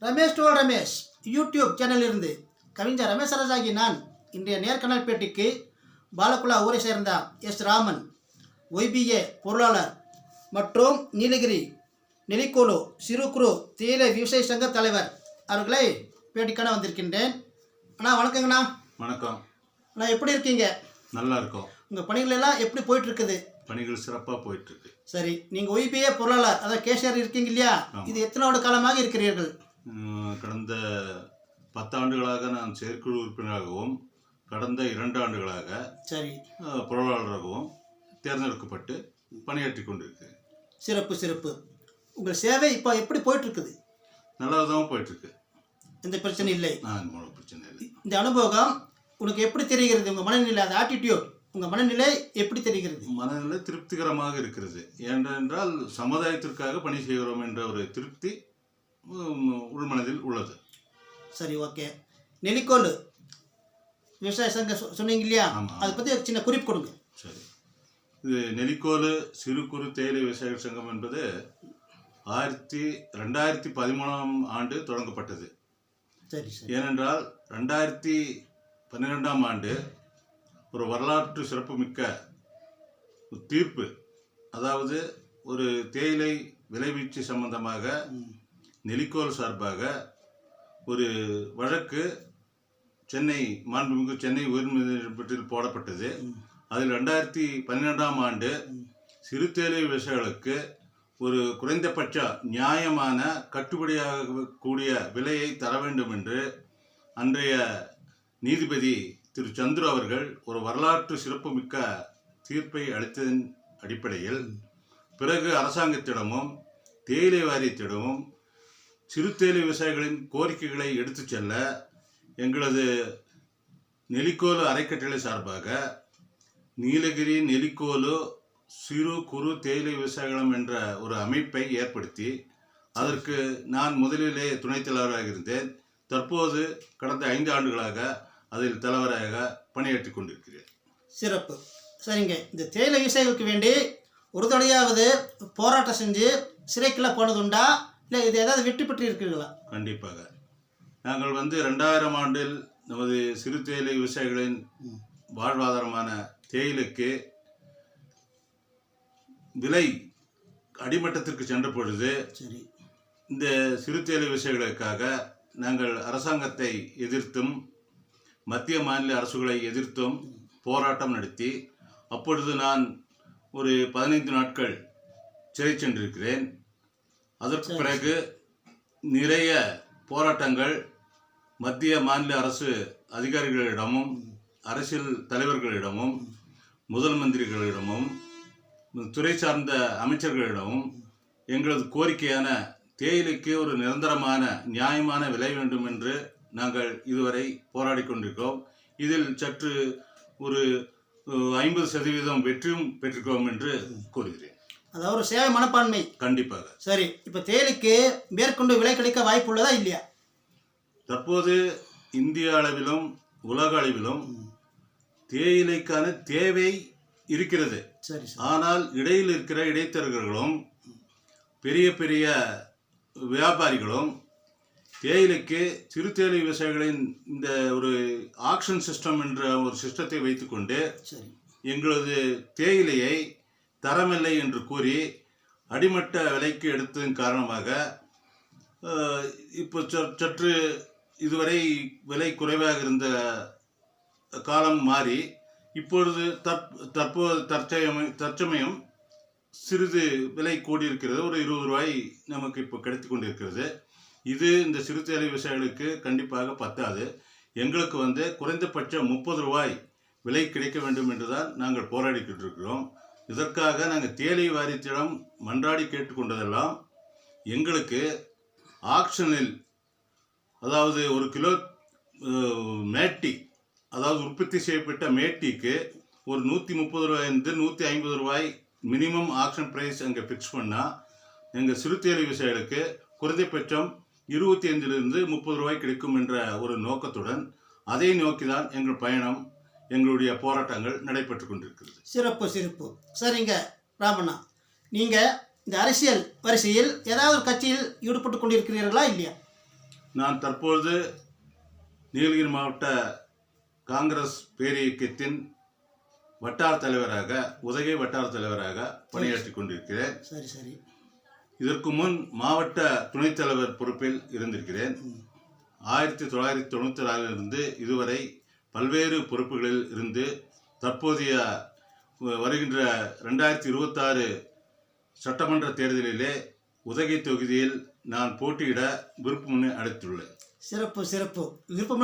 Ramesh toll Ramesh YouTube சேனலிலிருந்து கவிஞர் ரமேசராஜாகி நான் இன்றைய நேர்காணல் பேட்டிக்கு பாலக்குளா ஊரை சேர்ந்த எஸ் ராமன் ஒய்பிஏ பொருளாளர் மற்றும் நீலகிரி நெலிக்கோலு சிறு குறு தேயிலை விவசாய சங்க தலைவர் அவர்களை பேட்டிக்கான வந்திருக்கின்றேன். அண்ணா வணக்கங்கண்ணா. வணக்கம் அண்ணா, எப்படி இருக்கீங்க? நல்லா இருக்கோம். உங்கள் பணிகள் எல்லாம் எப்படி போயிட்டு இருக்குது? பணிகள் சிறப்பாக போயிட்டு இருக்கு. சரி, நீங்கள் ஒய்பிஏ பொருளாளர் அதாவது கேஷியர் இருக்கீங்க இல்லையா? இது எத்தனை ஆண்டு காலமாக இருக்கிறீர்கள்? கடந்த 10 ஆண்டுகளாக நான் செயற்குழு உறுப்பினராகவும் கடந்த 2 ஆண்டுகளாக சரி பொருளாளராகவும் தேர்ந்தெடுக்கப்பட்டு பணியாற்றி கொண்டிருக்கேன். சிறப்பு சிறப்பு. உங்கள் சேவை இப்போ எப்படி போயிட்டு இருக்குது? நல்லா தான் போயிட்டு இருக்கு. எந்த பிரச்சனை இல்லை. பிரச்சனை இல்லை. இந்த அனுபவம் உனக்கு எப்படி தெரிகிறது? உங்கள் மனநிலை, அந்த ஆட்டிடியூட், உங்கள் மனநிலை எப்படி தெரிகிறது? மனநிலை திருப்திகரமாக இருக்கிறது. ஏனென்றால் சமுதாயத்திற்காக பணி செய்கிறோம் என்ற ஒரு திருப்தி உள்மனதில் உள்ளது. சரி, ஓகே. நெலிக்கோலு விவசாய சங்கம் சொன்னீங்க இல்லையா? அதை பற்றி ஒரு சின்ன குறிப்பு கொடுங்க. சரி, இது நெலிக்கோலு சிறு குறு தேயிலை விவசாய சங்கம் என்பது 2013ஆம் ஆண்டு தொடங்கப்பட்டது. சரி சரி. ஏனென்றால் 2012ஆம் ஆண்டு ஒரு வரலாற்று சிறப்புமிக்க தீர்ப்பு, அதாவது ஒரு தேயிலை விளைவீச்சு சம்பந்தமாக நெலிக்கோல் சார்பாக ஒரு வழக்கு மாண்புமிகு சென்னை உயர்நீதிமன்றத்தில் போடப்பட்டது. அதில் 2012ஆம் ஆண்டு சிறு தேயிலை விவசாயிகளுக்கு ஒரு குறைந்தபட்ச நியாயமான கட்டுப்படியாக கூடிய விலையை தர வேண்டும் என்று அன்றைய நீதிபதி திரு சந்துரு அவர்கள் ஒரு வரலாற்று சிறப்புமிக்க தீர்ப்பை அளித்ததன் அடிப்படையில் பிறகு அரசாங்கத்திடமும் தேயிலை வாரியத்திடமும் சிறு தேயிலை விவசாயிகளின் கோரிக்கைகளை எடுத்து செல்ல எங்களது நெலிக்கோலு அறக்கட்டளை சார்பாக நீலகிரி நெலிக்கோலு சிறு குறு தேயிலை விவசாயிகளும் என்ற ஒரு அமைப்பை ஏற்படுத்தி அதற்கு நான் முதலிலே துணைத் தலைவராக இருந்தேன். தற்போது கடந்த 5 ஆண்டுகளாக அதில் தலைவராக பணியாற்றி கொண்டிருக்கிறேன். சிறப்பு. சரிங்க, இந்த தேயிலை விவசாயிகளுக்கு வேண்டி ஒரு தடையாவது போராட்டம் செஞ்சு சிறைக்குள்ள போனதுண்டா, இல்லை இது ஏதாவது வெற்றி பெற்று இருக்கிறீர்களா? கண்டிப்பாக. நாங்கள் 2000ஆம் ஆண்டில் நமது சிறு தேயிலை விவசாயிகளின் வாழ்வாதாரமான தேயிலைக்கு விலை அடிமட்டத்திற்கு சென்ற பொழுது சரி, இந்த சிறு தேயிலை விவசாயிகளுக்காக நாங்கள் அரசாங்கத்தை எதிர்த்தும் மத்திய மாநில அரசுகளை எதிர்த்தும் போராட்டம் நடத்தி அப்பொழுது நான் ஒரு 15 நாட்கள் சிறை சென்றிருக்கிறேன். அதற்கு பிறகு நிறைய போராட்டங்கள் மத்திய மாநில அரசு அதிகாரிகளிடமும் அரசியல் தலைவர்களிடமும் முதல் மந்திரிகளிடமும் துறை சார்ந்த அமைச்சர்களிடமும் எங்களது கோரிக்கையான தேயிலைக்கு ஒரு நிரந்தரமான நியாயமான விலை வேண்டும் என்று நாங்கள் இதுவரை போராடி கொண்டிருக்கிறோம். இதில் சற்று ஒரு 50% வெற்றியும் பெற்றிருக்கிறோம் என்று கூறுகிறேன். அதாவது ஒரு சேவை மனப்பான்மை. கண்டிப்பாக. சரி, இப்போ தேயிலைக்கு மேற்கொண்டு விலை கிடைக்க வாய்ப்பு உள்ளதா இல்லையா? தற்போது இந்திய அளவிலும் உலக அளவிலும் தேயிலைக்கான தேவை இருக்கிறது. சரி. ஆனால் இடையில் இருக்கிற இடைத்தரகர்களும் பெரிய பெரிய வியாபாரிகளும் தேயிலைக்கு சிறு தேயிலை விவசாயிகளின் இந்த ஒரு ஆக்ஷன் சிஸ்டம் என்ற ஒரு சிஸ்டத்தை வைத்துக்கொண்டு எங்களது தேயிலையை தரமில்லை என்று கூறி அடிமட்ட விலைக்கு எடுத்ததன் காரணமாக இப்போ சற்று இதுவரை விலை குறைவாக இருந்த காலம் மாறி இப்பொழுது தற்சமயம் சிறிது விலை கூடியிருக்கிறது. ஒரு 20 ரூபாய் நமக்கு இப்போ கிடைத்து கொண்டிருக்கிறது. இது இந்த சிறு தேயிலை விவசாயிகளுக்கு கண்டிப்பாக பத்தாது. எங்களுக்கு குறைந்தபட்சம் 30 ரூபாய் விலை கிடைக்க வேண்டும் என்றுதான் நாங்கள் போராடிக்கிட்டு இருக்கிறோம். இதற்காக நாங்கள் தேயிலை வாரியத்திடம் மன்றாடி கேட்டுக்கொண்டதெல்லாம் எங்களுக்கு ஆக்ஷனில், அதாவது 1 கிலோ மேட்டி, அதாவது உற்பத்தி செய்யப்பட்ட மேட்டிக்கு ஒரு 130 ரூபாயிலிருந்து 150 ரூபாய் மினிமம் ஆக்ஷன் ப்ரைஸ் அங்கே ஃபிக்ஸ் பண்ணால் எங்கள் சிறு தேயிலை விவசாயிகளுக்கு குறைந்தபட்சம் 25லிருந்து 30 ரூபாய் கிடைக்கும் என்ற ஒரு நோக்கத்துடன் அதை நோக்கி தான் எங்கள் பயணம், எங்களுடைய போராட்டங்கள் நடைபெற்று கொண்டிருக்கிறது. சிறப்பு சிறப்பு. சரிங்க ராமண்ணா, நீங்கள் இந்த அரசியல் வரிசையில் ஏதாவது ஒரு கட்சியில் ஈடுபட்டு கொண்டிருக்கிறீர்களா இல்லையா? நான் தற்பொழுது நீலகிரி மாவட்ட காங்கிரஸ் பேரியக்கத்தின் வட்டார தலைவராக, உதகை வட்டார தலைவராக பணியாற்றி கொண்டிருக்கிறேன். சரி சரி. இதற்கு முன் மாவட்ட துணைத் தலைவர் பொறுப்பில் இருந்திருக்கிறேன். 1994 இதுவரை பல்வேறு பொறுப்புகளில் இருந்து தற்போதைய வருகின்ற 2026 சட்டமன்ற தேர்தலிலே உதகை தொகுதியில் நான் போட்டியிட விருப்பம் அளித்துள்ளேன். சிறப்பு சிறப்பு. விருப்பம்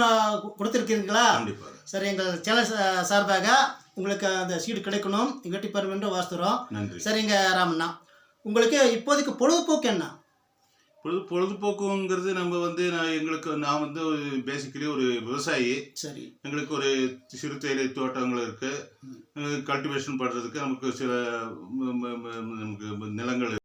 கொடுத்துருக்கீங்களா? கண்டிப்பாக. சரி, எங்கள் சேனல் சார்பாக உங்களுக்கு அந்த சீடு கிடைக்கணும், வெற்றி பெறும் என்று வாஸ்துறோம். நன்றி. சரிங்க ராமண்ணா, உங்களுக்கு இப்போதைக்கு பொழுதுபோக்கு என்ன? பொழுதுபோக்குங்கிறது நம்ம நான் வந்து பேசிக்கலி ஒரு விவசாயி. சரி. எங்களுக்கு ஒரு சிறு தேயிலை தோட்டங்கள் இருக்குது. கல்டிவேஷன் பண்ணுறதுக்கு நமக்கு சில நமக்கு நிலங்கள்